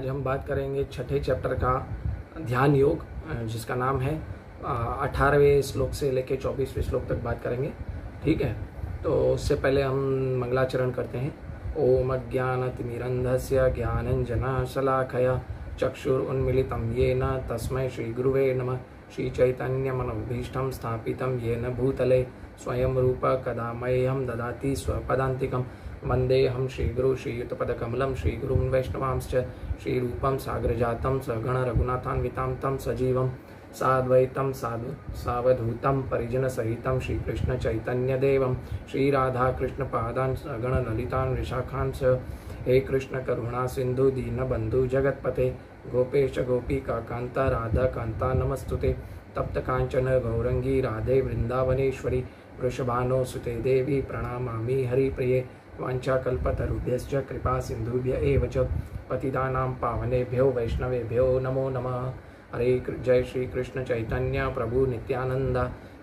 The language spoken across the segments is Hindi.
आज हम बात करेंगे छठे चैप्टर का ध्यान योग, जिसका नाम है 18वें श्लोक से लेकर 24वें श्लोक तक बात करेंगे। ठीक है, तो उससे पहले हम मंगलाचरण करते हैं। ओम अज्ञानतिमिरन्धस्य ज्ञानञ्जनशलाकया चक्षुरुन्मीलितं येन तस्मै श्रीगुरुवे नमः। श्रीचैतन्यमनोभीष्टं स्थापितं येन भूतले स्वयं रूप कदा मह्यं ददाति स्वपदान्तिकं। वन्देऽहं श्रीगुरु श्रीयुतपदकमलं श्रीगुरुं वैष्णवांश्च श्रीरूपं साग्रजातं सगण रघुनाथान्वितां तं सजीवं साद्वैतं सावधूतं परिजनसहितं श्रीकृष्ण चैतन्यदेवं श्रीराधाकृष्णपादान् सगण ललितान् विशाखांश्च। हे कृष्ण करुणा सिंधु दीनबंधु जगत्पते गोपेश गोपिका कांता राधा कांता नमस्तुते। तप्त कांचन गौरंगी राधे वृंदावनेश्वरी वृषभानो सुते देवी प्रणमामि हरिप्रिये। वाञ्छाकल्पतरुभ्यश्च कृपा सिंधुभ्य एव च पतितानां पावनेभ्यो वैष्णवेभ्यो नमो नमः। जय श्री कृष्ण चैतन्य प्रभु नित्यानंद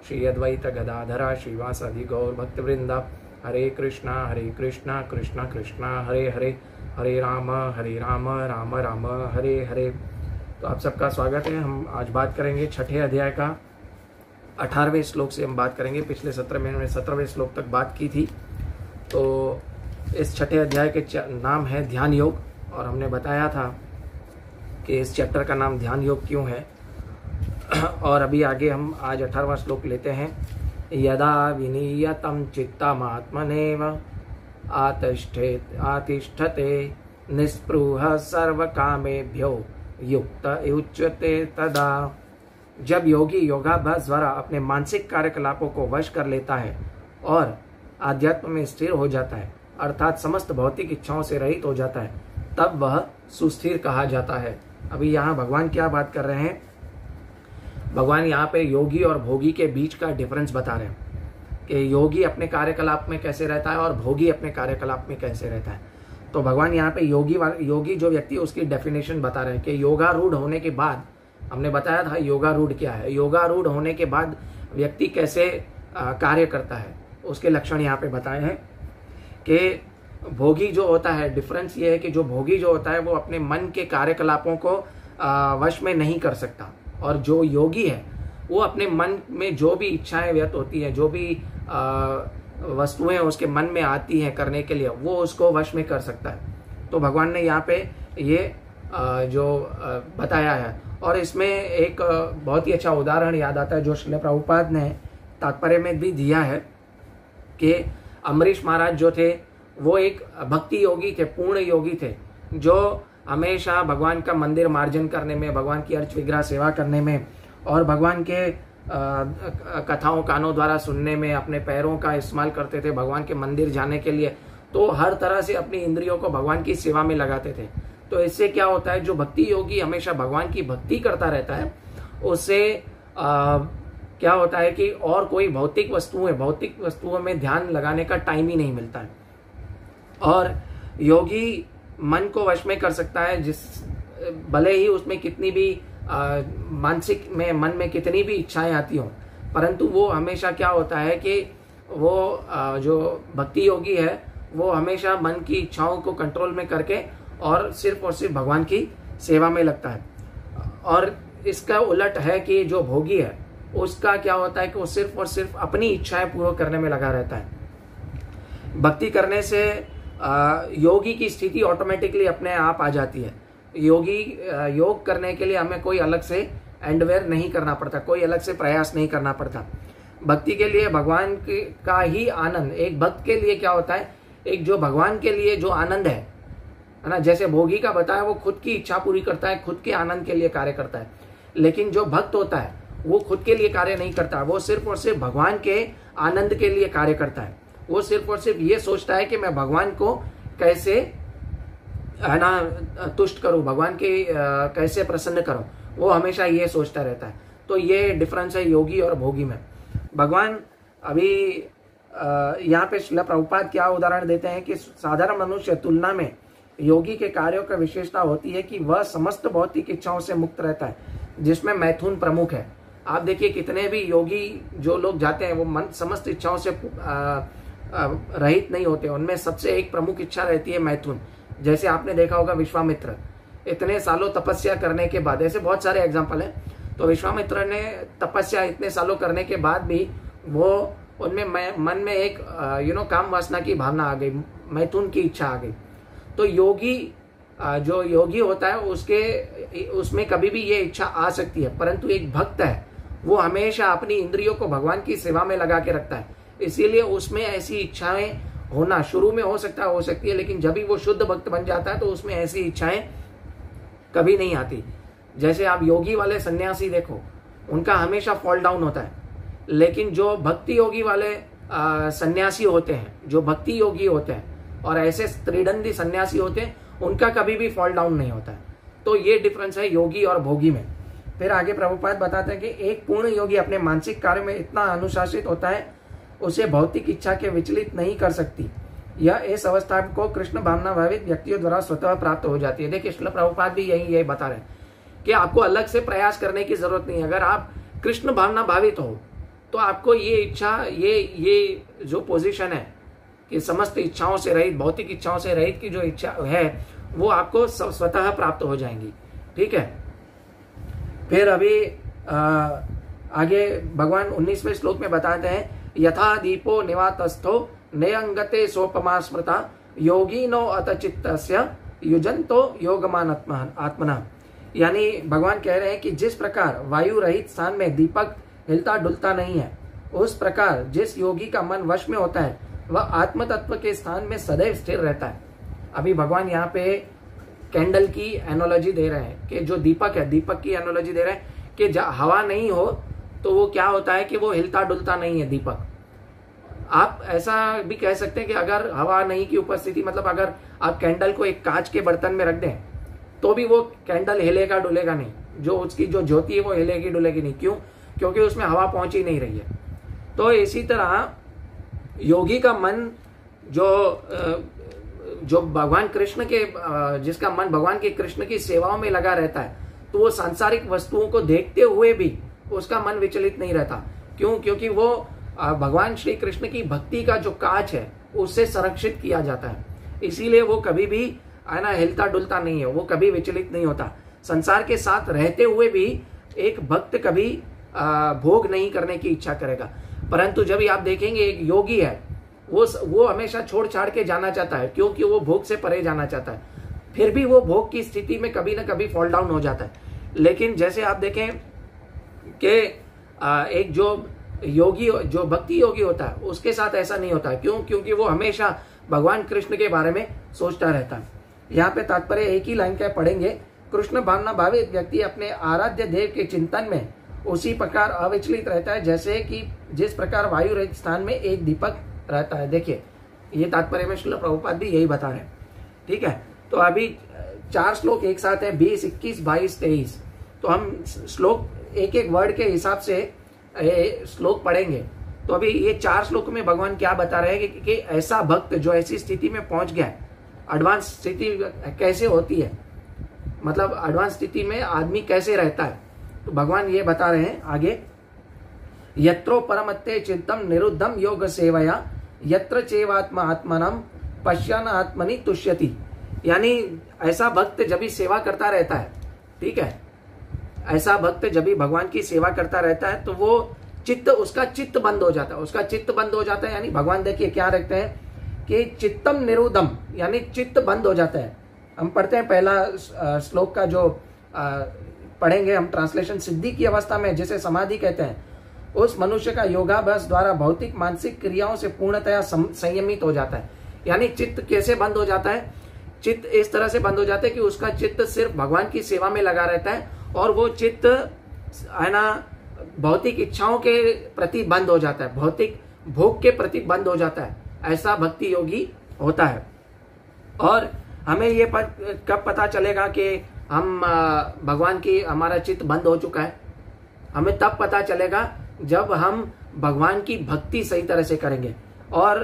श्री अद्वैत गदाधरा श्रीवासादि गौर भक्तवृंदा। हरे कृष्णा कृष्णा कृष्णा हरे हरे, हरे राम राम राम हरे हरे। तो आप सबका स्वागत है। हम आज बात करेंगे छठे अध्याय का 18वें श्लोक से हम बात करेंगे। पिछले 17वें श्लोक तक बात की थी। तो इस छठे अध्याय के नाम है ध्यान योग, और हमने बताया था कि इस चैप्टर का नाम ध्यान योग क्यों है। और अभी आगे हम आज 18वां श्लोक लेते हैं। यदा विनीयतं चित्तमात्मनेव आतिष्ठते निस्पृह सर्वकामेभ्यो युक्त उच्यते तदा। जब योगी योगाभ्यास द्वारा अपने मानसिक कार्यकलापों को वश कर लेता है और आध्यात्म में स्थिर हो जाता है, अर्थात समस्त भौतिक इच्छाओं से रहित हो जाता है, तब वह सुस्थिर कहा जाता है। अभी यहाँ भगवान क्या बात कर रहे हैं? भगवान यहाँ पे योगी और भोगी के बीच का डिफरेंस बता रहे हैं कि योगी अपने कार्यकलाप में कैसे रहता है और भोगी अपने कार्यकलाप में कैसे रहता है। तो भगवान यहाँ पे योगी जो व्यक्ति है उसकी डेफिनेशन बता रहे हैं कि योगारूढ़ होने के बाद, हमने बताया था योगारूढ़ क्या है, योगारूढ़ होने के बाद व्यक्ति कैसे कार्य करता है, उसके लक्षण यहाँ पे बताए हैं। कि भोगी जो होता है, डिफरेंस ये है कि जो भोगी जो होता है वो अपने मन के कार्यकलापों को वश में नहीं कर सकता, और जो योगी है वो अपने मन में जो भी इच्छाएं व्यक्त होती हैं, जो भी वस्तुएं उसके मन में आती हैं करने के लिए, वो उसको वश में कर सकता है। तो भगवान ने यहाँ पे ये जो बताया है, और इसमें एक बहुत ही अच्छा उदाहरण याद आता है जो श्रील प्रभुपाद ने तात्पर्य में भी दिया है कि अम्बरीश महाराज जो थे वो एक भक्ति योगी थे, पूर्ण योगी थे, जो हमेशा भगवान का मंदिर मार्जन करने में, भगवान की अर्च विग्रह सेवा करने में और भगवान के कथाओं कानों द्वारा सुनने में अपने पैरों का इस्तेमाल करते थे भगवान के मंदिर जाने के लिए। तो हर तरह से अपनी इंद्रियों को भगवान की सेवा में लगाते थे। तो इससे क्या होता है, जो भक्ति योगी हमेशा भगवान की भक्ति करता रहता है, उससे क्या होता है कि और कोई भौतिक वस्तुओं में ध्यान लगाने का टाइम ही नहीं मिलता है। और योगी मन को वश में कर सकता है, जिस भले ही उसमें कितनी भी मन में कितनी भी इच्छाएं आती हों, परंतु वो हमेशा क्या होता है कि वो जो भक्ति योगी है वो हमेशा मन की इच्छाओं को कंट्रोल में करके और सिर्फ भगवान की सेवा में लगता है। और इसका उलट है कि जो भोगी है उसका क्या होता है कि वो सिर्फ और सिर्फ अपनी इच्छाएं पूर्ण करने में लगा रहता है। भक्ति करने से योगी की स्थिति ऑटोमेटिकली अपने आप आ जाती है। योग करने के लिए हमें कोई अलग से एंडवेयर नहीं करना पड़ता, कोई अलग से प्रयास नहीं करना पड़ता। भक्ति के लिए भगवान का ही आनंद, एक भक्त के लिए क्या होता है, एक जो भगवान के लिए जो आनंद है ना, जैसे भोगी का बताया वो खुद की इच्छा पूरी करता है, खुद के आनंद के लिए कार्य करता है। लेकिन जो भक्त होता है वो खुद के लिए कार्य नहीं करता, वो सिर्फ और सिर्फ भगवान के आनंद के लिए कार्य करता है। वो सिर्फ और सिर्फ ये सोचता है कि मैं भगवान को कैसे है ना तुष्ट करूं, भगवान के कैसे प्रसन्न करूं, वो हमेशा ये सोचता रहता है। तो ये डिफरेंस है योगी और भोगी में। भगवान अभी यहाँ पे श्रील प्रभुपाद क्या उदाहरण देते हैं कि साधारण मनुष्य तुलना में योगी के कार्यों का विशेषता होती है कि वह समस्त भौतिक इच्छाओं से मुक्त रहता है, जिसमें मैथुन प्रमुख है। आप देखिए कितने भी योगी जो लोग जाते हैं वो मन समस्त इच्छाओं से रहित नहीं होते, उनमें सबसे एक प्रमुख इच्छा रहती है मैथुन। जैसे आपने देखा होगा विश्वामित्र, इतने सालों तपस्या करने के बाद, ऐसे बहुत सारे एग्जाम्पल हैं। तो विश्वामित्र ने तपस्या इतने सालों करने के बाद भी वो उनमें मन में एक काम वासना की भावना आ गई, मैथुन की इच्छा आ गई। तो योगी जो योगी होता है उसमें कभी भी ये इच्छा आ सकती है, परंतु एक भक्त है वो हमेशा अपनी इंद्रियों को भगवान की सेवा में लगा के रखता है, इसीलिए उसमें ऐसी इच्छाएं होना शुरू में हो सकती है, लेकिन जब भी वो शुद्ध भक्त बन जाता है तो उसमें ऐसी इच्छाएं कभी नहीं आती। जैसे आप योगी वाले सन्यासी देखो, उनका हमेशा फॉल डाउन होता है, लेकिन जो भक्ति योगी वाले सन्यासी होते हैं, जो भक्ति योगी होते हैं और ऐसे त्रिदंडी सन्यासी होते हैं, उनका कभी भी फॉल डाउन नहीं होता है। तो ये डिफरेंस है योगी और भोगी में। फिर आगे प्रभुपाद बताते हैं कि एक पूर्ण योगी अपने मानसिक कार्य में इतना अनुशासित होता है, उसे भौतिक इच्छा के विचलित नहीं कर सकती। यह इस अवस्था को कृष्ण भावना भावित व्यक्तियों द्वारा स्वतः प्राप्त हो जाती है। देखिए श्रील प्रभुपाद भी यही बता रहे हैं कि आपको अलग से प्रयास करने की जरूरत नहीं है। अगर आप कृष्ण भावना भावित हो तो आपको ये इच्छा, ये जो पोजीशन है कि समस्त इच्छाओं से रहित, भौतिक इच्छाओं से रहित की जो इच्छा है वो आपको स्वतः प्राप्त हो जाएंगी। ठीक है। फिर अभी आगे भगवान 19वें श्लोक में बताते हैं, यथा दीपो निवातस्थो नयंगते सोपमा स्मृता योगी नो अत चित्तस्य युजंतो योगमान आत्मना। यानी भगवान कह रहे हैं कि जिस प्रकार वायु रहित स्थान में दीपक हिलता डुलता नहीं है, उस प्रकार जिस योगी का मन वश में होता है वह आत्म तत्व के स्थान में सदैव स्थिर रहता है। अभी भगवान यहाँ पे कैंडल की एनोलॉजी दे रहे हैं कि जो दीपक है, दीपक की एनोलॉजी दे रहे हैं कि हवा नहीं हो तो वो क्या होता है कि वो हिलता डुलता नहीं है दीपक। आप ऐसा भी कह सकते हैं कि अगर हवा नहीं की उपस्थिति, मतलब अगर आप कैंडल को एक कांच के बर्तन में रख दें तो भी वो कैंडल हिलेगा डुलेगा नहीं, जो उसकी जो ज्योति है वो हिलेगी डुलेगी नहीं। क्यों? क्योंकि उसमें हवा पहुंच ही नहीं रही है। तो इसी तरह योगी का मन जो भगवान कृष्ण के, जिसका मन भगवान के कृष्ण की सेवाओं में लगा रहता है, तो वो सांसारिक वस्तुओं को देखते हुए भी उसका मन विचलित नहीं रहता। क्यों? क्योंकि वो भगवान श्री कृष्ण की भक्ति का जो कांच है उससे संरक्षित किया जाता है, इसीलिए वो कभी भी हिलता डुलता नहीं है, वो कभी विचलित नहीं होता। संसार के साथ रहते हुए भी एक भक्त कभी भोग नहीं करने की इच्छा करेगा, परंतु जब आप देखेंगे एक योगी है वो हमेशा छोड़ छाड़ के जाना चाहता है, क्योंकि वो भोग से परे जाना चाहता है। फिर भी वो भोग की स्थिति में कभी ना कभी फॉल डाउन हो जाता है। लेकिन जैसे आप देखें कि एक जो भक्ति योगी होता है उसके साथ ऐसा नहीं होता है। क्यों? क्योंकि वो हमेशा भगवान कृष्ण के बारे में सोचता रहता है। यहाँ पे तात्पर्य एक ही लाइन का पढ़ेंगे, कृष्ण भावना भावित व्यक्ति अपने आराध्य देव के चिंतन में उसी प्रकार अविचलित रहता है जैसे कि जिस प्रकार वायु रहित स्थान में एक दीपक रहता है। देखिए ये तात्पर्य में श्रील प्रभुपाद भी यही बता रहे हैं। ठीक है। तो अभी 4 श्लोक एक साथ है, 20, 21, 22, 23। तो हम श्लोक एक एक वर्ड के हिसाब से श्लोक पढ़ेंगे। तो अभी ये 4 श्लोक में भगवान क्या बता रहे हैं कि ऐसा भक्त जो ऐसी स्थिति में पहुंच गया है, एडवांस स्थिति कैसे होती है, मतलब एडवांस स्थिति में आदमी कैसे रहता है। तो भगवान ये बता रहे हैं आगे, यत्रो परमत्ते चित्तम निरुद्धम योग सेवया यत्र चेवात्मा आत्मनम पश्यन आत्मनि तुष्यति। यानी ऐसा भक्त जब भी सेवा करता रहता है, ठीक है, ऐसा भक्त जब भी भगवान की सेवा करता रहता है तो वो उसका चित्त बंद हो जाता है, उसका चित्त बंद हो जाता है। यानी भगवान देखिए क्या रखते हैं कि चित्तम निरुद्धम, यानी चित्त बंद हो जाता है। हम पढ़ते हैं पहला श्लोक का जो पढ़ेंगे हम ट्रांसलेशन, सिद्धि की अवस्था में जिसे समाधि कहते हैं, उस मनुष्य का योगाभ्यास द्वारा भौतिक मानसिक क्रियाओं से पूर्णतया संयमित हो जाता है। यानी चित्त कैसे बंद हो जाता है? चित्त इस तरह से बंद हो जाता है कि उसका चित्त सिर्फ भगवान की सेवा में लगा रहता है और वो चित्त है ना भौतिक इच्छाओं के प्रति बंद हो जाता है, भौतिक भोग के प्रति बंद हो जाता है। ऐसा भक्ति योगी होता है। और हमें ये कब पता चलेगा कि हम भगवान की हमारा चित्त बंद हो चुका है? हमें तब पता चलेगा जब हम भगवान की भक्ति सही तरह से करेंगे, और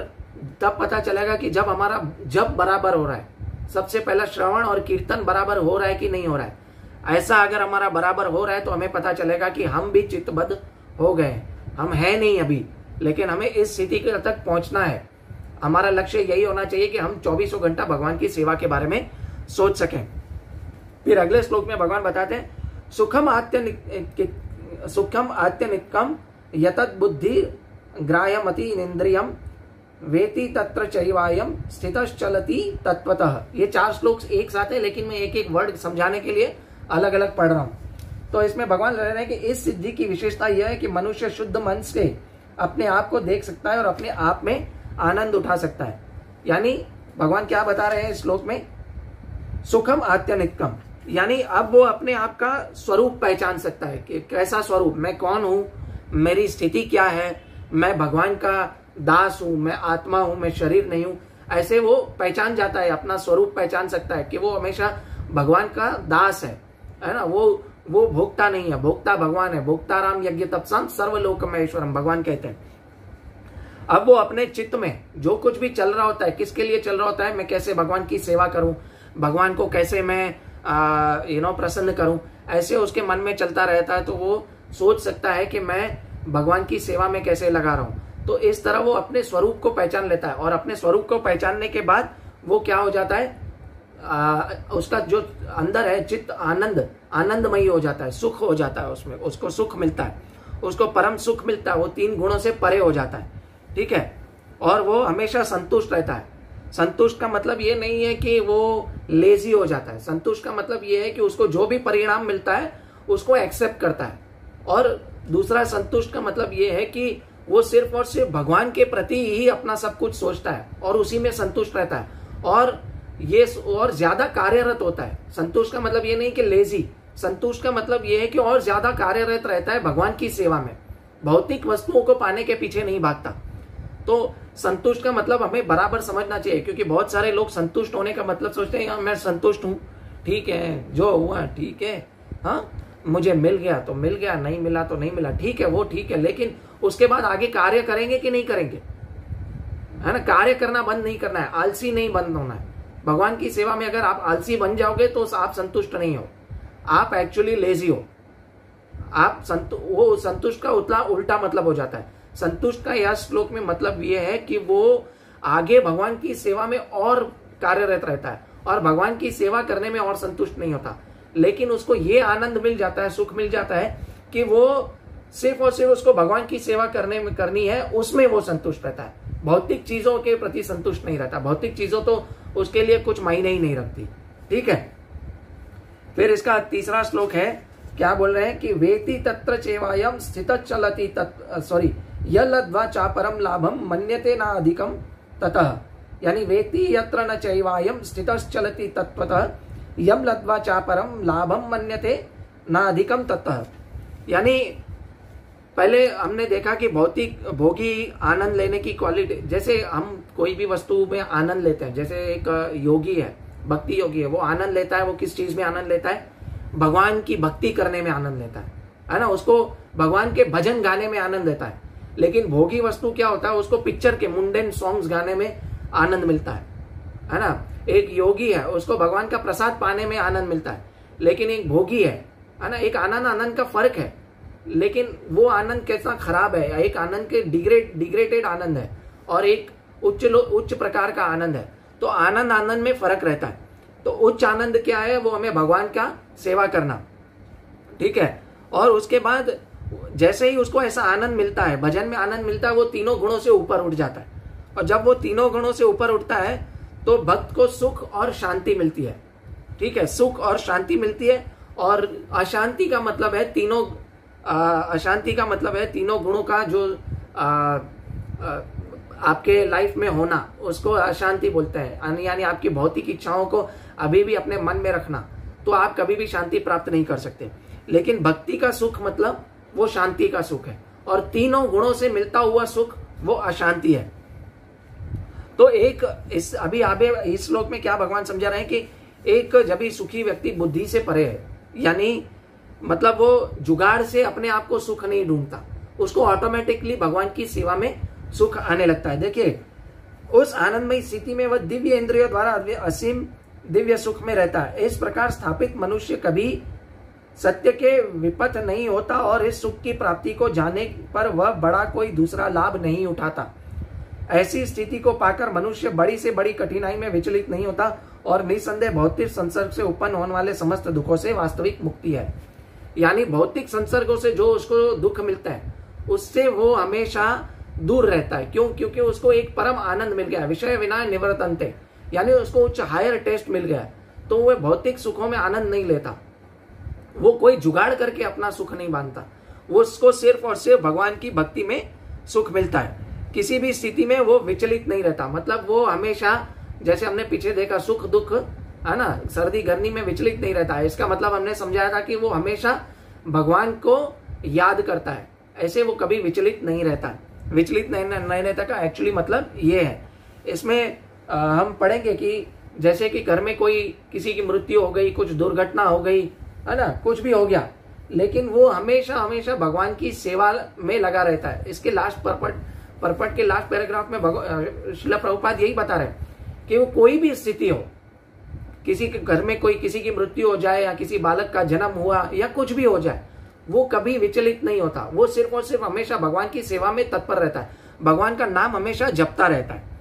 तब पता चलेगा कि जब हमारा जप बराबर हो रहा है, सबसे पहला श्रवण और कीर्तन बराबर हो रहा है कि नहीं हो रहा है। ऐसा अगर हमारा बराबर हो रहा है तो हमें पता चलेगा कि हम भी चित्तबद्ध हो गए। हम है नहीं अभी, लेकिन हमें इस स्थिति तक पहुंचना है। हमारा लक्ष्य यही होना चाहिए कि हम 24 घंटा भगवान की सेवा के बारे में सोच सकें। फिर अगले श्लोक में भगवान बताते हैं सुखम आत्यनिकम यतद बुद्धि ग्राह्यमति इंद्रियम वेति तत्र चैवायम स्थितश्चलति तत्वतः। ये 4 श्लोक एक साथ है, लेकिन मैं एक एक वर्ड समझाने के लिए अलग अलग पढ़ रहा हूं। तो इसमें भगवान कह रहे हैं कि इस सिद्धि की विशेषता यह है कि मनुष्य शुद्ध मन से अपने आप को देख सकता है और अपने आप में आनंद उठा सकता है। यानी भगवान क्या बता रहे हैं इस श्लोक में, सुखम आत्यनिकम, यानी अब वो अपने आप का स्वरूप पहचान सकता है कि कैसा स्वरूप, मैं कौन हूं, मेरी स्थिति क्या है, मैं भगवान का दास हूं, मैं आत्मा हूं, मैं शरीर नहीं हूं। ऐसे वो पहचान जाता है, अपना स्वरूप पहचान सकता है कि वो हमेशा भगवान का दास है ना। वो भोक्ता नहीं है, भोक्ता भगवान है। भोक्ता राम यज्ञ तपसाम सर्वलोक महेश्वरम, भगवान कहते हैं। अब वो अपने चित्त में जो कुछ भी चल रहा होता है, किसके लिए चल रहा होता है, मैं कैसे भगवान की सेवा करूं, भगवान को कैसे मैं प्रसन्न करूं, ऐसे उसके मन में चलता रहता है। तो वो सोच सकता है कि मैं भगवान की सेवा में कैसे लगा रहा हूं। तो इस तरह वो अपने स्वरूप को पहचान लेता है, और अपने स्वरूप को पहचानने के बाद वो क्या हो जाता है, उसका जो अंदर है चित्त आनंदमयी हो जाता है, सुख हो जाता है, उसमें उसको सुख मिलता है, उसको परम सुख मिलता है। वो 3 गुणों से परे हो जाता है, ठीक है। और वो हमेशा संतुष्ट रहता है। संतुष्ट का मतलब ये नहीं है कि वो लेजी हो जाता है। संतुष्ट का मतलब ये है कि उसको जो भी परिणाम मिलता है उसको एक्सेप्ट करता है। और दूसरा संतुष्ट का मतलब ये है कि वो सिर्फ और सिर्फ भगवान के प्रति ही अपना सब कुछ सोचता है और उसी में संतुष्ट रहता है, और ये और ज्यादा कार्यरत होता है। संतुष्ट का मतलब ये नहीं कि लेजी, संतुष्ट का मतलब ये है कि और ज्यादा कार्यरत रहता है भगवान की सेवा में, भौतिक वस्तुओं को पाने के पीछे नहीं भागता। तो संतुष्ट का मतलब हमें बराबर समझना चाहिए, क्योंकि बहुत सारे लोग संतुष्ट होने का मतलब सोचते हैं मैं संतुष्ट हूं, ठीक है, जो हुआ ठीक है, हाँ मुझे मिल गया तो मिल गया, नहीं मिला तो नहीं मिला, ठीक है, वो ठीक है। लेकिन उसके बाद आगे कार्य करेंगे कि नहीं करेंगे, है ना। कार्य करना बंद नहीं करना है, आलसी नहीं बंद होना है। भगवान की सेवा में अगर आप आलसी बन जाओगे तो आप संतुष्ट नहीं हो, आप एक्चुअली लेजी हो। आप वो संतुष्ट का उल्टा मतलब हो जाता है। संतुष्ट का यह श्लोक में मतलब यह है कि वो आगे भगवान की सेवा में और कार्यरत रहता है और भगवान की सेवा करने में और संतुष्ट नहीं होता। लेकिन उसको ये आनंद मिल जाता है, सुख मिल जाता है कि वो सिर्फ और सिर्फ उसको भगवान की सेवा करनी है, उसमें वो संतुष्ट रहता है। भौतिक चीजों के प्रति संतुष्ट नहीं रहता। भौतिक चीजों तो उसके लिए कुछ मायने ही नहीं रखती, ठीक है। फिर इसका तीसरा श्लोक है, क्या बोल रहे हैं कि वेति तत्र चेवायम स्थित चलती यलद्वा चापरम लाभम मन्यते ना अधिकम ततः, यानी वेति यत्र न चैवायम स्थितश्चलति तत्वतः यम लद्वा चापरम लाभम मन्यते ना अधिकम ततः। यानी पहले हमने देखा कि भोगी आनंद लेने की क्वालिटी, जैसे हम कोई भी वस्तु में आनंद लेते हैं, जैसे एक योगी है, भक्ति योगी है, वो आनंद लेता है, वो किस चीज में आनंद लेता है, भगवान की भक्ति करने में आनंद लेता है ना, उसको भगवान के भजन गाने में आनंद लेता है। लेकिन भोगी वस्तु क्या होता है, उसको पिक्चर के मुंडेन सॉन्ग्स गाने में आनंद मिलता है ना। एक योगी है, उसको भगवान का प्रसाद पाने में आनंद मिलता है। लेकिन एक भोगी है ना, एक आनंद का फर्क है। लेकिन वो आनंद कैसा खराब है, एक आनंद के डिग्रेडेड आनंद है और एक उच्च प्रकार का आनंद है। तो आनंद में फर्क रहता है। तो उच्च आनंद क्या है, वो हमें भगवान का सेवा करना, ठीक है। और उसके बाद जैसे ही उसको ऐसा आनंद मिलता है, भजन में आनंद मिलता है, वो 3 गुणों से ऊपर उठ जाता है। और जब वो 3 गुणों से ऊपर उठता है तो भक्त को सुख और शांति मिलती है, ठीक है। सुख और शांति मिलती है। और अशांति का मतलब है तीनों गुणों का जो आपके लाइफ में होना, उसको अशांति बोलते हैं। यानी आपकी भौतिक इच्छाओं को अभी भी अपने मन में रखना, तो आप कभी भी शांति प्राप्त नहीं कर सकते। लेकिन भक्ति का सुख मतलब वो शांति का सुख है, और 3 गुणों से मिलता हुआ सुख वो अशांति है। तो अभी इस श्लोक में क्या भगवान समझा रहे हैं कि एक जब भी सुखी व्यक्ति बुद्धि से परे है, यानी मतलब वो जुगाड़ से अपने आप को सुख नहीं ढूंढता, उसको ऑटोमेटिकली भगवान की सेवा में सुख आने लगता है। देखिए, उस आनंदमय स्थिति में वह दिव्य इंद्रियों द्वारा असीम दिव्य सुख में रहता है। इस प्रकार स्थापित मनुष्य कभी सत्य के विपथ नहीं होता और इस सुख की प्राप्ति को जाने पर वह बड़ा कोई दूसरा लाभ नहीं उठाता। ऐसी स्थिति को पाकर मनुष्य बड़ी से बड़ी कठिनाई में विचलित नहीं होता और निसंदेह भौतिक संसर्ग से उत्पन्न होने वाले समस्त दुखों से वास्तविक मुक्ति है। यानी भौतिक संसर्गों से जो उसको दुख मिलता है उससे वो हमेशा दूर रहता है। क्यों? क्योंकि उसको एक परम आनंद मिल गया, विषय विना निवर्तन्ते, यानी उसको उच्च हायर टेस्ट मिल गया, तो वह भौतिक सुखों में आनंद नहीं लेता, वो कोई जुगाड़ करके अपना सुख नहीं बांधता, वो उसको सिर्फ और सिर्फ भगवान की भक्ति में सुख मिलता है। किसी भी स्थिति में वो विचलित नहीं रहता, मतलब वो हमेशा, जैसे हमने पीछे देखा, सुख दुख है ना, सर्दी गर्मी में विचलित नहीं रहता है। इसका मतलब हमने समझाया था कि वो हमेशा भगवान को याद करता है, ऐसे वो कभी विचलित नहीं रहता है। विचलित नहीं रहता का एक्चुअली मतलब ये है। इसमें हम पढ़ेंगे कि जैसे कि घर में कोई किसी की मृत्यु हो गई, कुछ दुर्घटना हो गई, है ना, कुछ भी हो गया, लेकिन वो हमेशा हमेशा भगवान की सेवा में लगा रहता है। इसके लास्ट परपट के लास्ट पैराग्राफ में श्रील प्रभुपाद यही बता रहे हैं कि वो कोई भी स्थिति हो, किसी के घर में कोई किसी की मृत्यु हो जाए या किसी बालक का जन्म हुआ या कुछ भी हो जाए, वो कभी विचलित नहीं होता, वो सिर्फ और सिर्फ हमेशा भगवान की सेवा में तत्पर रहता है, भगवान का नाम हमेशा जपता रहता है।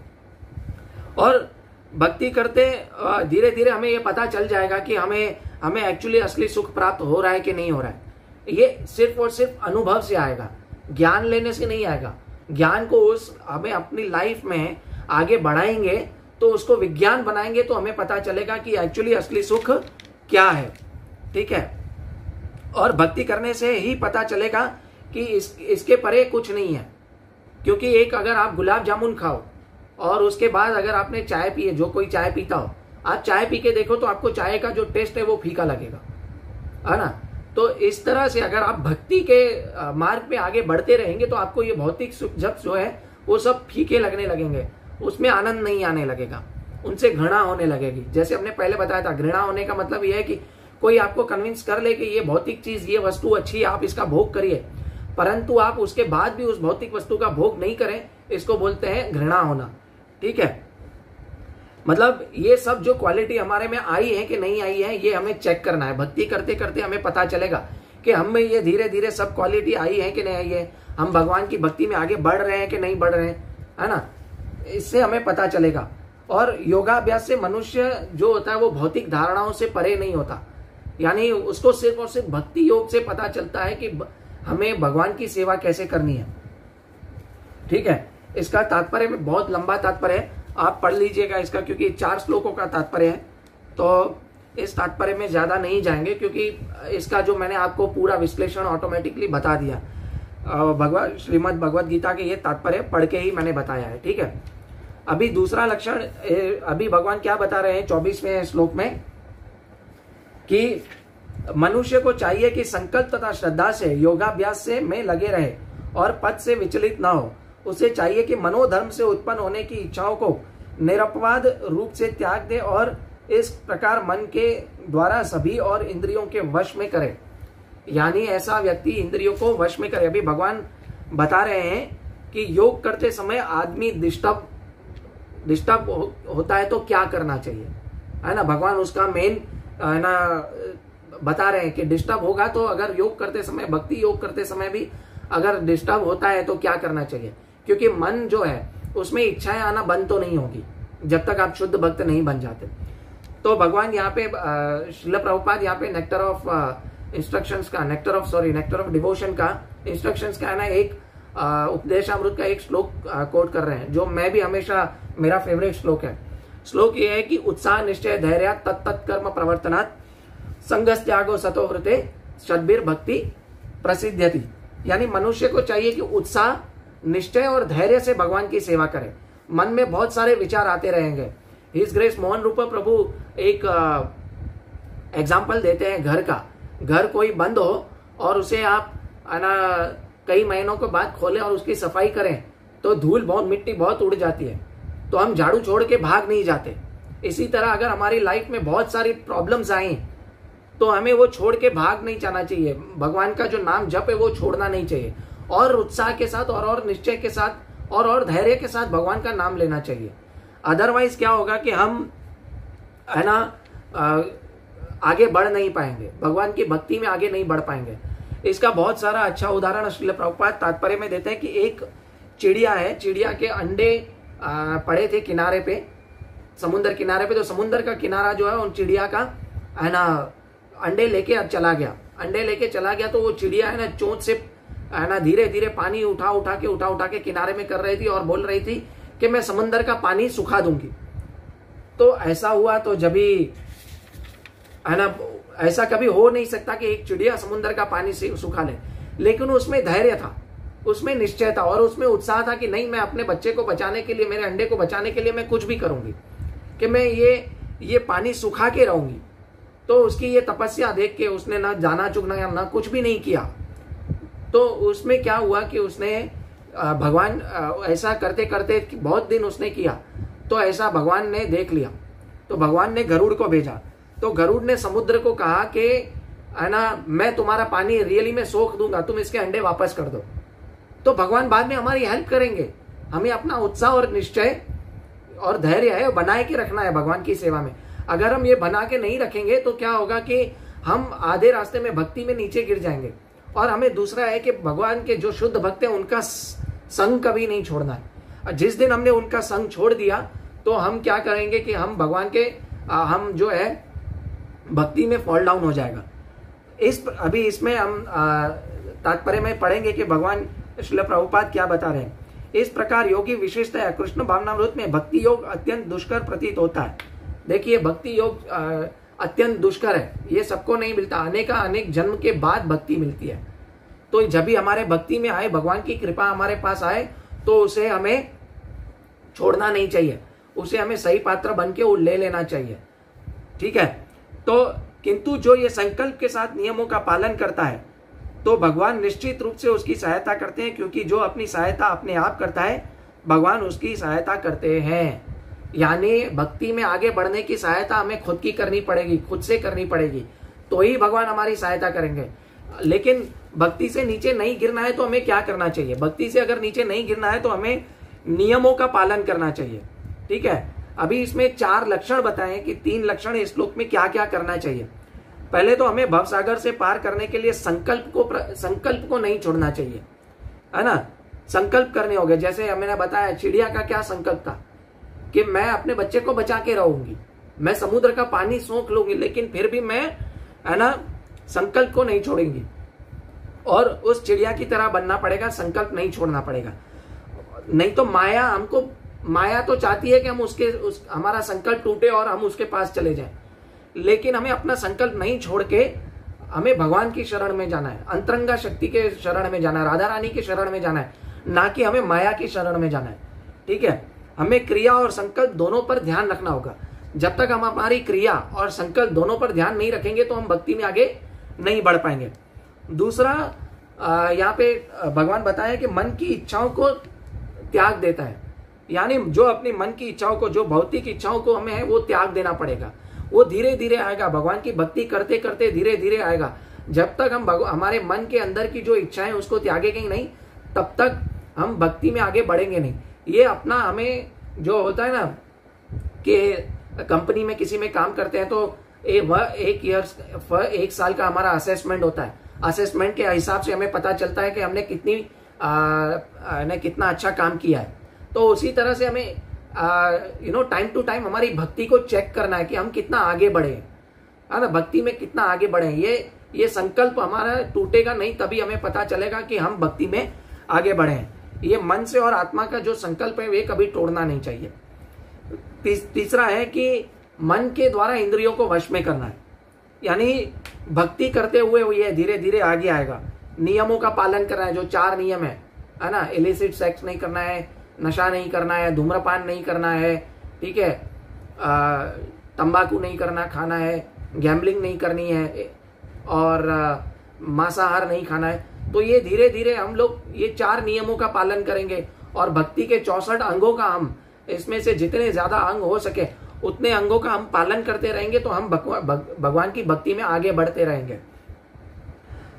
और भक्ति करते धीरे धीरे हमें ये पता चल जाएगा कि हमें एक्चुअली असली सुख प्राप्त हो रहा है कि नहीं हो रहा है। ये सिर्फ और सिर्फ अनुभव से आएगा, ज्ञान लेने से नहीं आएगा। ज्ञान को हमें अपनी लाइफ में आगे बढ़ाएंगे तो उसको विज्ञान बनाएंगे तो हमें पता चलेगा कि एक्चुअली असली सुख क्या है। ठीक है, और भक्ति करने से ही पता चलेगा कि इसके परे कुछ नहीं है। क्योंकि एक अगर आप गुलाब जामुन खाओ और उसके बाद अगर आपने चाय पिए, जो कोई चाय पीता हो, आप चाय पी के देखो तो आपको चाय का जो टेस्ट है वो फीका लगेगा, है ना। तो इस तरह से अगर आप भक्ति के मार्ग पे आगे बढ़ते रहेंगे तो आपको ये भौतिक सुख जब जो है वो सब फीके लगने लगेंगे, उसमें आनंद नहीं आने लगेगा, उनसे घृणा होने लगेगी। जैसे हमने पहले बताया था, घृणा होने का मतलब यह है कि कोई आपको कन्विंस कर ले कि ये भौतिक चीज, ये वस्तु अच्छी है, आप इसका भोग करिए, परंतु आप उसके बाद भी उस भौतिक वस्तु का भोग नहीं करें, इसको बोलते हैं घृणा होना। ठीक है, मतलब ये सब जो क्वालिटी हमारे में आई है कि नहीं आई है, ये हमें चेक करना है। भक्ति करते करते हमें पता चलेगा कि हम में ये धीरे धीरे सब क्वालिटी आई है कि नहीं आई है, हम भगवान की भक्ति में आगे बढ़ रहे हैं कि नहीं बढ़ रहे हैं, है ना। इससे हमें पता चलेगा। और योगाभ्यास से मनुष्य जो होता है वो भौतिक धारणाओं से परे नहीं होता, यानी उसको सिर्फ और सिर्फ भक्ति योग से पता चलता है कि हमें भगवान की सेवा कैसे करनी है। ठीक है, इसका तात्पर्य में बहुत लंबा तात्पर्य है, आप पढ़ लीजिएगा इसका, क्योंकि 4 श्लोकों का तात्पर्य है, तो इस तात्पर्य में ज्यादा नहीं जाएंगे, क्योंकि इसका जो मैंने आपको पूरा विश्लेषण ऑटोमेटिकली बता दिया। भगवान श्रीमद् भगवद गीता के ये तात्पर्य पढ़ के ही मैंने बताया है। ठीक है, अभी दूसरा लक्षण, अभी भगवान क्या बता रहे हैं 24वें श्लोक में, कि मनुष्य को चाहिए कि संकल्प तथा श्रद्धा से योगाभ्यास से में लगे रहे और पद से विचलित ना हो। उसे चाहिए कि मनोधर्म से उत्पन्न होने की इच्छाओं को निरपवाद रूप से त्याग दे और इस प्रकार मन के द्वारा सभी और इंद्रियों के वश में करे। यानी ऐसा व्यक्ति इंद्रियों को वश में करे। अभी भगवान बता रहे हैं कि योग करते समय आदमी डिस्टर्ब होता है तो क्या करना चाहिए, है ना। भगवान उसका मेन है ना बता रहे हैं कि डिस्टर्ब होगा तो अगर योग करते समय, भक्ति योग करते समय भी अगर डिस्टर्ब होता है तो क्या करना चाहिए। क्योंकि मन जो है उसमें इच्छाएं आना बंद तो नहीं होगी जब तक आप शुद्ध भक्त नहीं बन जाते। तो भगवान यहाँ पे श्रील प्रभुपाद यहाँ पे नेक्टर ऑफ डिवोशन का इंस्ट्रक्शंस का है ना एक उपदेशामृत का एक श्लोक कोट कर रहे हैं, जो मैं भी हमेशा मेरा फेवरेट श्लोक है। श्लोक ये है कि उत्साह निश्चय धैर्य तत्त कर्म प्रवर्तनात् संगस त्यागो सतो हृते सद्भिर भक्ति प्रसिद्ध्यति। यानी मनुष्य को चाहिए कि उत्साह, निश्चय और धैर्य से भगवान की सेवा करे। मन में बहुत सारे विचार आते रहेंगे। हिज ग्रेस मोहन रूप प्रभु एक एग्जाम्पल देते हैं घर का। घर कोई बंद हो और उसे आप कई महीनों के बाद खोलें और उसकी सफाई करें तो धूल बहुत, मिट्टी बहुत उड़ जाती है, तो हम झाड़ू छोड़ के भाग नहीं जाते। इसी तरह अगर हमारी लाइफ में बहुत सारी प्रॉब्लम्स आई तो हमें वो छोड़ के भाग नहीं जाना चाहिए। भगवान का जो नाम जप है वो छोड़ना नहीं चाहिए, और उत्साह के साथ और निश्चय के साथ और धैर्य के साथ भगवान का नाम लेना चाहिए। अदरवाइज क्या होगा कि हम है ना आगे बढ़ नहीं पाएंगे, भगवान की भक्ति में आगे नहीं बढ़ पाएंगे। इसका बहुत सारा अच्छा उदाहरण श्रील प्रभुपाद तात्पर्य में देते हैं कि एक चिड़िया है, चिड़िया के अंडे पड़े थे किनारे पे, समुद्र किनारे पे, तो समुद्र का किनारा जो है उन चिड़िया का है ना अंडे लेके चला गया। तो वो चिड़िया है ना चोंच से है ना धीरे धीरे पानी उठा के किनारे में कर रही थी और बोल रही थी कि मैं समुद्र का पानी सुखा दूंगी। तो ऐसा हुआ, तो जब भी है ना, ऐसा कभी हो नहीं सकता कि एक चिड़िया समुद्र का पानी से सुखा ले, लेकिन उसमें धैर्य था, उसमें निश्चय था और उसमें उत्साह था कि नहीं, मैं अपने बच्चे को बचाने के लिए, मेरे अंडे को बचाने के लिए मैं कुछ भी करूंगी, कि मैं ये पानी सुखा के रहूंगी। तो उसकी ये तपस्या देख के उसने ना जाना चुगना या ना कुछ भी नहीं किया। तो उसमें क्या हुआ कि उसने भगवान ऐसा करते करते बहुत दिन उसने किया, तो ऐसा भगवान ने देख लिया। तो भगवान ने गरुड़ को भेजा, तो गरुड़ ने समुद्र को कहा कि है ना, मैं तुम्हारा पानी रियली में सोख दूंगा, तुम इसके अंडे वापस कर दो। तो भगवान बाद में हमारी हेल्प करेंगे। हमें अपना उत्साह और निश्चय और धैर्य है बनाए के रखना है भगवान की सेवा में। अगर हम ये बना के नहीं रखेंगे तो क्या होगा कि हम आधे रास्ते में भक्ति में नीचे गिर जाएंगे। और हमें दूसरा है कि भगवान के जो शुद्ध भक्त हैं उनका संग कभी नहीं छोड़ना है। जिस दिन हमने उनका संग छोड़ दिया तो हम क्या करेंगे कि हम भगवान के हम जो है भक्ति में फॉल डाउन हो जाएगा। अभी इसमें हम तात्पर्य में पढ़ेंगे कि भगवान श्रील प्रभुपाद क्या बता रहे हैं। इस प्रकार योगी विशिष्ट है। कृष्ण भावनामृत में भक्ति योग अत्यंत दुष्कर प्रतीत होता है। देखिए, भक्ति योग अत्यंत दुष्कर है, ये सबको नहीं मिलता। अनेक जन्म के बाद भक्ति मिलती है। तो जब भी हमारे भक्ति में आए, भगवान की कृपा हमारे पास आए, तो उसे हमें छोड़ना नहीं चाहिए, उसे हमें सही पात्र बन के ले लेना चाहिए। ठीक है। तो किंतु जो ये संकल्प के साथ नियमों का पालन करता है तो भगवान निश्चित रूप से उसकी सहायता करते हैं, क्योंकि जो अपनी सहायता अपने आप करता है भगवान उसकी सहायता करते हैं। यानी भक्ति में आगे बढ़ने की सहायता हमें खुद की करनी पड़ेगी, खुद से करनी पड़ेगी, तो ही भगवान हमारी सहायता करेंगे। लेकिन भक्ति से नीचे नहीं गिरना है तो हमें क्या करना चाहिए? भक्ति से अगर नीचे नहीं गिरना है तो हमें नियमों का पालन करना चाहिए। ठीक है। अभी इसमें 4 लक्षण बताएं कि 3 लक्षण इस श्लोक में क्या क्या करना चाहिए। पहले तो हमें भवसागर से पार करने के लिए संकल्प को नहीं छोड़ना चाहिए, है ना। संकल्प करने होंगे। जैसे मैंने बताया, चिड़िया का क्या संकल्प था कि मैं अपने बच्चे को बचा के रहूंगी, मैं समुद्र का पानी सोख लूंगी, लेकिन फिर भी मैं है ना संकल्प को नहीं छोड़ेंगी। और उस चिड़िया की तरह बनना पड़ेगा, संकल्प नहीं छोड़ना पड़ेगा। नहीं तो माया तो चाहती है कि हम हमारा संकल्प टूटे और हम उसके पास चले जाएं, लेकिन हमें अपना संकल्प नहीं छोड़ के हमें भगवान की शरण में जाना है, अंतरंगा शक्ति के शरण में जाना है, राधा रानी के शरण में जाना है, ना कि हमें माया की शरण में जाना है। ठीक है। हमें क्रिया और संकल्प दोनों पर ध्यान रखना होगा। जब तक हम हमारी क्रिया और संकल्प दोनों पर ध्यान नहीं रखेंगे तो हम भक्ति में आगे नहीं बढ़ पाएंगे। दूसरा, यहाँ पे भगवान बताया कि मन की इच्छाओं को त्याग देता है। यानी जो अपनी मन की इच्छाओं को, जो भौतिक इच्छाओं को हमें है वो त्याग देना पड़ेगा। वो धीरे धीरे आएगा, भगवान की भक्ति करते करते धीरे धीरे आएगा। जब तक हम हमारे मन के अंदर की जो इच्छाएं उसको त्यागेंगे नहीं, तब तक हम भक्ति में आगे बढ़ेंगे नहीं। ये अपना हमें जो होता है ना कि कंपनी में किसी में काम करते हैं तो एक साल का हमारा असेसमेंट होता है। असेसमेंट के हिसाब से हमें पता चलता है कि हमने कितना अच्छा काम किया है। तो उसी तरह से हमें टाइम टू टाइम हमारी भक्ति को चेक करना है कि हम कितना आगे बढ़े है ना, भक्ति में कितना आगे बढ़े। ये संकल्प हमारा टूटेगा नहीं, तभी हमें पता चलेगा कि हम भक्ति में आगे बढ़े हैं। ये मन से और आत्मा का जो संकल्प है वे कभी तोड़ना नहीं चाहिए। तीसरा है कि मन के द्वारा इंद्रियों को वश में करना है। यानी भक्ति करते हुए ये धीरे धीरे आगे आएगा। नियमों का पालन करना है, जो 4 नियम है ना, इलिसिट सेक्स नहीं करना है, नशा नहीं करना है, धूम्रपान नहीं करना है, ठीक है, तंबाकू नहीं खाना है, गैम्बलिंग नहीं करनी है और मांसाहार नहीं खाना है। तो ये धीरे धीरे हम लोग ये 4 नियमों का पालन करेंगे और भक्ति के 64 अंगों का हम इसमें से जितने ज्यादा अंग हो सके उतने अंगों का हम पालन करते रहेंगे तो हम भगवान की भक्ति में आगे बढ़ते रहेंगे।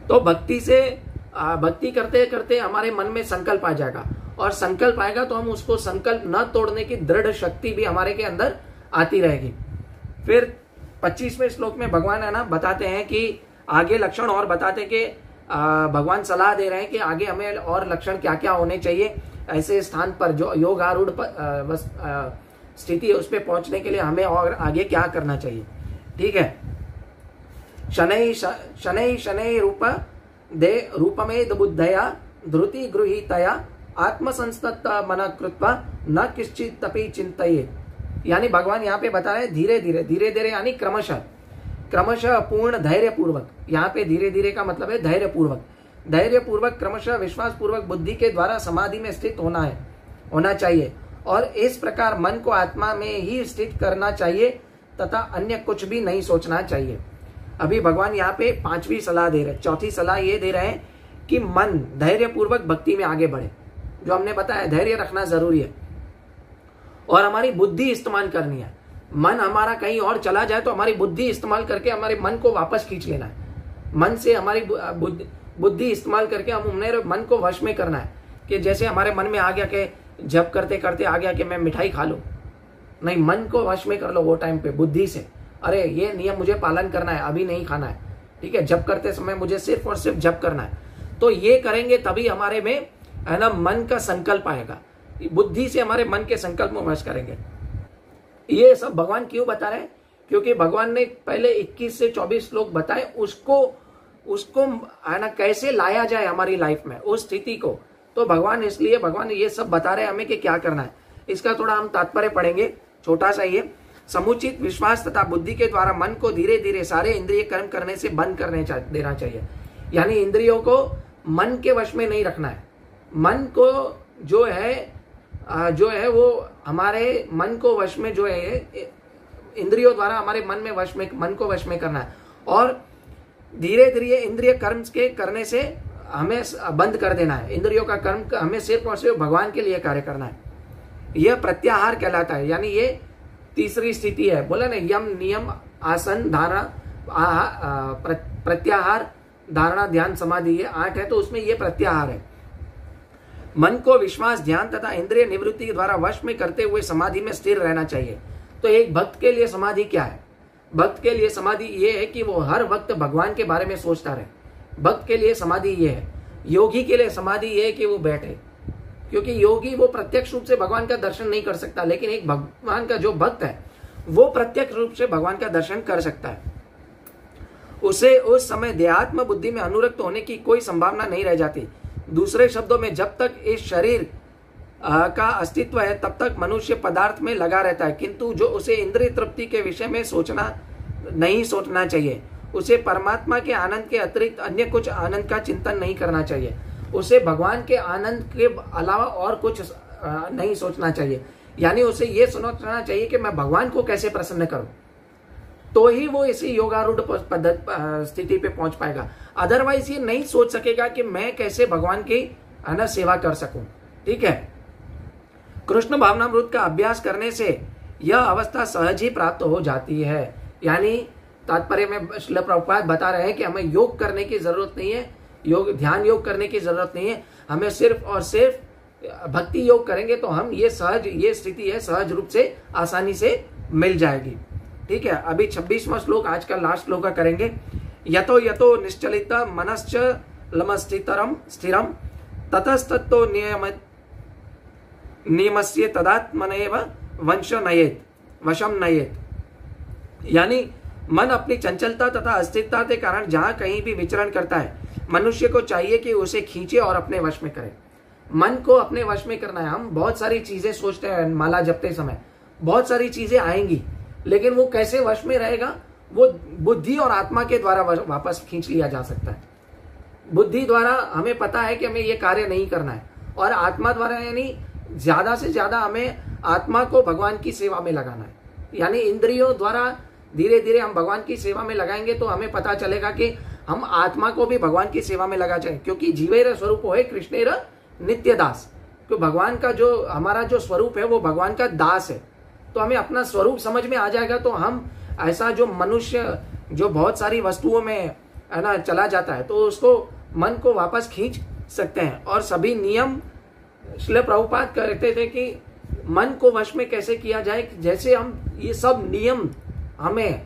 तो भक्ति करते करते हमारे मन में संकल्प आ जाएगा और संकल्प आएगा तो हम उसको संकल्प न तोड़ने की दृढ़ शक्ति भी हमारे के अंदर आती रहेगी। फिर 25वें श्लोक में भगवान है ना बताते हैं कि आगे लक्षण और बताते हैं कि भगवान सलाह दे रहे हैं कि आगे हमें और लक्षण क्या क्या होने चाहिए ऐसे स्थान पर जो योगारूढ़ स्थिति है उस पर पहुंचने के लिए हमें और आगे क्या करना चाहिए। ठीक है, शनै शनै रूपमेद बुद्धया धृति गृहीतया आत्मसंस्तत्त मन कृत्वा न किश्चित तपि चिंतयेत्। यानी भगवान यहाँ पे बता रहे हैं धीरे धीरे यानी क्रमशः पूर्ण धैर्य पूर्वक। यहाँ पे धीरे धीरे का मतलब है धैर्य पूर्वक क्रमशः विश्वास पूर्वक बुद्धि के द्वारा समाधि में स्थित होना चाहिए और इस प्रकार मन को आत्मा में ही स्थित करना चाहिए तथा अन्य कुछ भी नहीं सोचना चाहिए। अभी भगवान यहाँ पे 5वीं सलाह दे रहे हैं। चौथी सलाह ये दे रहे हैं कि मन धैर्य पूर्वक भक्ति में आगे बढ़े। जो हमने बताया धैर्य रखना जरूरी है और हमारी बुद्धि इस्तेमाल करनी है। मन हमारा कहीं और चला जाए तो हमारी बुद्धि इस्तेमाल करके हमारे मन को वापस खींच लेना है। मन से हमारी बुद्धि इस्तेमाल करके हम अपने मन को वश में करना है। कि जैसे हमारे मन में आ गया कि जब करते करते आ गया कि मैं मिठाई खा लूं, नहीं, मन को वश में कर लो वो टाइम पे बुद्धि से। अरे ये नियम मुझे पालन करना है, अभी नहीं खाना है। ठीक है, जब करते समय मुझे सिर्फ और सिर्फ जब करना है। तो ये करेंगे तभी हमारे में है ना मन का संकल्प आएगा। बुद्धि से हमारे मन के संकल्प में वश करेंगे। ये सब भगवान क्यों बता रहे हैं? क्योंकि भगवान ने पहले 21 से 24 श्लोक बताए, उसको है ना कैसे लाया जाए हमारी लाइफ में उस स्थिति को। तो भगवान ये सब बता रहे हैं हमें कि क्या करना है। इसका थोड़ा हम तात्पर्य पढ़ेंगे, छोटा सा ये। समुचित विश्वास तथा बुद्धि के द्वारा मन को धीरे धीरे सारे इंद्रिय कर्म करने से बंद देना चाहिए। यानी इंद्रियों को मन के वश में नहीं रखना है। मन को जो है वो हमारे मन को वश में जो है इंद्रियों द्वारा हमारे मन को वश में करना है और धीरे धीरे इंद्रिय कर्म के करने से हमें बंद कर देना है। इंद्रियों का कर्म हमें सिर्फ और सिर्फ भगवान के लिए कार्य करना है। यह प्रत्याहार कहलाता है। यानी ये तीसरी स्थिति है। बोला ना, यम नियम आसन धारणा प्रत्याहार धारणा ध्यान समाधि, ये 8 है। तो उसमें ये प्रत्याहार है। मन को विश्वास ध्यान तथा इंद्रिय निवृत्ति के द्वारा वश में करते हुए समाधि में स्थिर रहना चाहिए। तो एक भक्त के लिए समाधि क्या है? भक्त के लिए समाधि ये है कि वो हर वक्त भगवान के बारे में सोचता रहे। भक्त के लिए समाधि ये है। योगी के लिए समाधि ये है कि वो बैठे, क्योंकि योगी वो प्रत्यक्ष रूप से भगवान का दर्शन नहीं कर सकता, लेकिन एक भगवान का जो भक्त है वो प्रत्यक्ष रूप से भगवान का दर्शन कर सकता है। उसे उस समय देहात्म बुद्धि में अनुरक्त होने की कोई संभावना नहीं रह जाती। दूसरे शब्दों में, जब तक इस शरीर का अस्तित्व है तब तक मनुष्य पदार्थ में लगा रहता है, किंतु जो उसे इंद्रिय तृप्ति के विषय में नहीं सोचना चाहिए। उसे परमात्मा के आनंद के अतिरिक्त अन्य कुछ आनंद का चिंतन नहीं करना चाहिए। उसे भगवान के आनंद के अलावा और कुछ नहीं सोचना चाहिए। यानी उसे ये सोचना चाहिए कि मैं भगवान को कैसे प्रसन्न करूं, तो ही वो इसी योगारूढ़ स्थिति पे पहुंच पाएगा। अदरवाइज ये नहीं सोच सकेगा कि मैं कैसे भगवान की सेवा कर सकूं। ठीक है, कृष्ण भावनामृत का अभ्यास करने से यह अवस्था सहज ही प्राप्त हो जाती है। यानी तात्पर्य में श्रील प्रभुपाद बता रहे हैं कि हमें योग करने की जरूरत नहीं है, ध्यान योग करने की जरूरत नहीं है। हमें सिर्फ और सिर्फ भक्ति योग करेंगे तो हम ये स्थिति है सहज रूप से आसानी से मिल जाएगी। ठीक है, अभी 26वां श्लोक आज का लास्ट श्लोक करेंगे। यतो यतो निश्चलित मनश्च लमस्थितरम स्थिरम ततस्तत्तो नियमस्य तदात्मनेव वशम नयेत। यानी मन अपनी चंचलता तथा अस्थिरता के कारण जहां कहीं भी विचरण करता है, मनुष्य को चाहिए कि उसे खींचे और अपने वश में करे। मन को अपने वश में करना है। हम बहुत सारी चीजें सोचते हैं, माला जपते समय बहुत सारी चीजें आएंगी, लेकिन वो कैसे वश में रहेगा? वो बुद्धि और आत्मा के द्वारा वापस खींच लिया जा सकता है। बुद्धि द्वारा हमें पता है कि हमें ये कार्य नहीं करना है, और आत्मा द्वारा यानी ज्यादा से ज्यादा हमें आत्मा को भगवान की सेवा में लगाना है। यानी इंद्रियों द्वारा धीरे धीरे हम भगवान की सेवा में लगाएंगे तो हमें पता चलेगा कि हम आत्मा को भी भगवान की सेवा में लगा जाए, क्योंकि जीवेर स्वरूप है कृष्णेर नित्य दास। तो भगवान का जो हमारा जो स्वरूप है वो भगवान का दास है। तो हमें अपना स्वरूप समझ में आ जाएगा तो हम ऐसा जो मनुष्य जो बहुत सारी वस्तुओं में है ना चला जाता है, तो उसको मन को वापस खींच सकते हैं। और सभी नियम श्रील प्रभुपाद कहते थे कि मन को वश में कैसे किया जाए। जैसे हम ये सब नियम हमें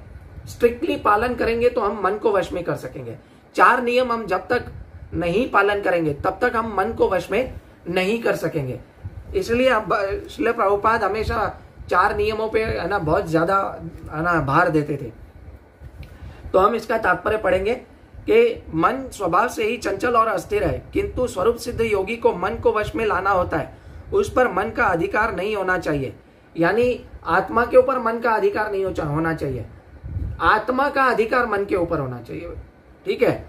स्ट्रिक्टली पालन करेंगे तो हम मन को वश में कर सकेंगे। 4 नियम हम जब तक नहीं पालन करेंगे तब तक हम मन को वश में नहीं कर सकेंगे। इसलिए अब श्रील प्रभुपाद हमेशा 4 नियमों पे है ना बहुत ज्यादा है ना भार देते थे। तो हम इसका तात्पर्य पढ़ेंगे कि मन स्वभाव से ही चंचल और अस्थिर है, किंतु स्वरूप सिद्ध योगी को मन को वश में लाना होता है, उस पर मन का अधिकार नहीं होना चाहिए। यानी आत्मा के ऊपर मन का अधिकार नहीं होना चाहिए, आत्मा का अधिकार मन के ऊपर होना चाहिए। ठीक है,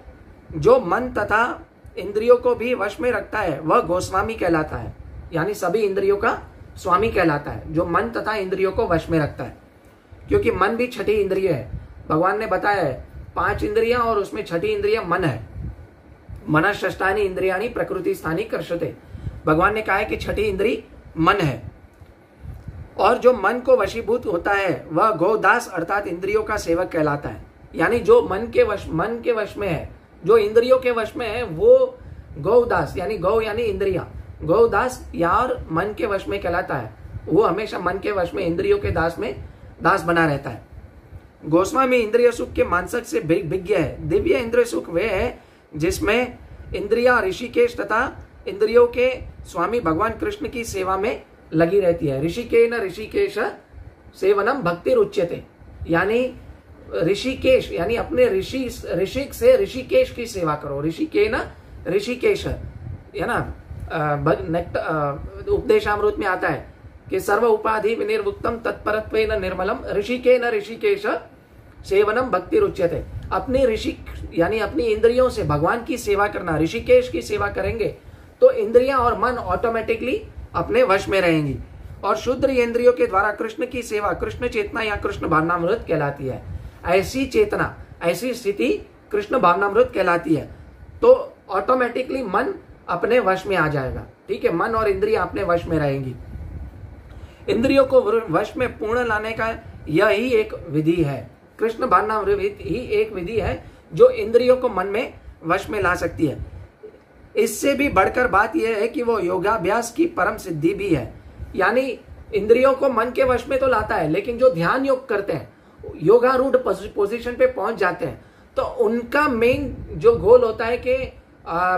जो मन तथा इंद्रियों को भी वश में रखता है वह गोस्वामी कहलाता है, यानी सभी इंद्रियों का स्वामी कहलाता है, जो मन तथा इंद्रियों को वश में रखता है। क्योंकि मन भी छठी इंद्रिय है, भगवान ने बताया है 5 इंद्रियां और उसमें छठी इंद्रिया मन है। मनःषष्ठानि इंद्रियाणि प्रकृति स्थानी कर्षते, भगवान ने कहा है कि छठी इंद्री मन है। और जो मन को वशीभूत होता है वह गोदास अर्थात इंद्रियों का सेवक कहलाता है। यानी जो मन के वश में है, जो इंद्रियों के वश में है, वो गौदास यानी गौ यानी इंद्रिया, गौदास या और मन के वश में कहलाता है। वो हमेशा मन के वश में इंद्रियों के दास बना रहता है। गोस्वामी इंद्रिय सुख के मानसक से विज्ञ है। दिव्य इंद्रिय सुख वे है जिसमें इंद्रिया ऋषिकेश तथा इंद्रियों के स्वामी भगवान कृष्ण की सेवा में लगी रहती है। ऋषिकेश सेवनम भक्ति रुच्यते, यानी ऋषिकेश यानी अपने ऋषिक से ऋषिकेश की सेवा करो। ऋषिकेश है ना, उपदेशामृत में आता है कि सर्व उपाधि विनिर्मुक्तम तत्परत्वेन निर्मलम ऋषिकेश सेवनम भक्ति रुच्यते। अपनी यानी अपनी इंद्रियों से भगवान की सेवा करना, ऋषिकेश की सेवा करेंगे तो इंद्रियां और मन ऑटोमेटिकली अपने वश में रहेंगी। और शुद्ध इंद्रियों के द्वारा कृष्ण की सेवा कृष्ण चेतना या कृष्ण भावनामृत कहलाती है। ऐसी चेतना, ऐसी स्थिति कृष्ण भावनामृत कहलाती है। तो ऑटोमेटिकली मन अपने वश में आ जाएगा। ठीक है, मन और इंद्रियां अपने वश में रहेंगी। इंद्रियों को वश में पूर्ण लाने का यही एक विधि है। कृष्ण भावनामृत ही एक विधि है जो इंद्रियों को मन में वश में ला सकती है। इससे भी बढ़कर बात यह है कि वो योगाभ्यास की परम सिद्धि भी है। यानी इंद्रियों को मन के वश में तो लाता है, लेकिन जो ध्यान योग करते हैं, योगारूढ़ पोजीशन पे पहुंच जाते हैं, तो उनका मेन जो गोल होता है कि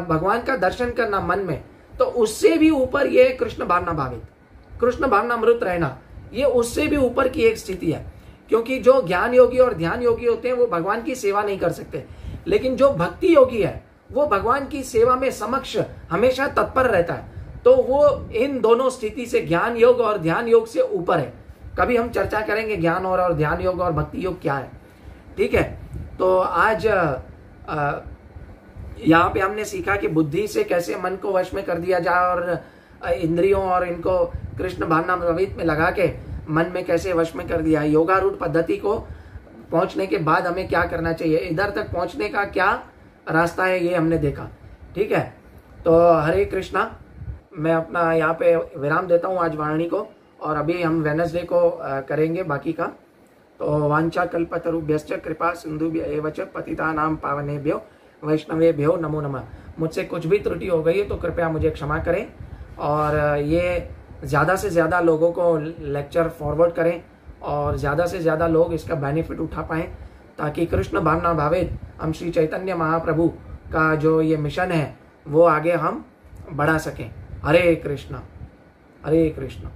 भगवान का दर्शन करना मन में, तो उससे भी ऊपर ये कृष्ण भावना भावित, कृष्ण भावनामृत रहना, ये उससे भी ऊपर की एक स्थिति है। क्योंकि जो ज्ञान योगी और ध्यान योगी होते हैं वो भगवान की सेवा नहीं कर सकते, लेकिन जो भक्ति योगी है वो भगवान की सेवा में समक्ष हमेशा तत्पर रहता है। तो वो इन दोनों स्थिति से, ज्ञान योग और ध्यान योग से ऊपर है। कभी हम चर्चा करेंगे ज्ञान और ध्यान योग और भक्ति योग क्या है। ठीक है, तो आज यहाँ पे हमने सीखा कि बुद्धि से कैसे मन को वश में कर दिया जाए और इंद्रियों और इनको कृष्ण भावनामृत में लगा के मन में कैसे वश में कर दिया। योगारूढ़ पद्धति को पहुंचने के बाद हमें क्या करना चाहिए, इधर तक पहुंचने का क्या रास्ता है, ये हमने देखा। ठीक है, तो हरे कृष्णा। मैं अपना यहाँ पे विराम देता हूँ आज वाणी को, और अभी हम वेडनेसडे को करेंगे बाकी का। तो वांछा कल्पतरुभ्यश्च कृपा सिंधुभ्य एव च पतितानां पावनेभ्यो वैष्णवेभ्यो नमो नमः। मुझसे कुछ भी त्रुटि हो गई है तो कृपया मुझे क्षमा करें, और ये ज़्यादा से ज़्यादा लोगों को लेक्चर फॉरवर्ड करें और ज़्यादा से ज़्यादा लोग इसका बेनिफिट उठा पाएँ, ताकि कृष्ण भावना भावित हम श्री चैतन्य महाप्रभु का जो ये मिशन है वो आगे हम बढ़ा सकें। हरे कृष्णा, हरे कृष्णा।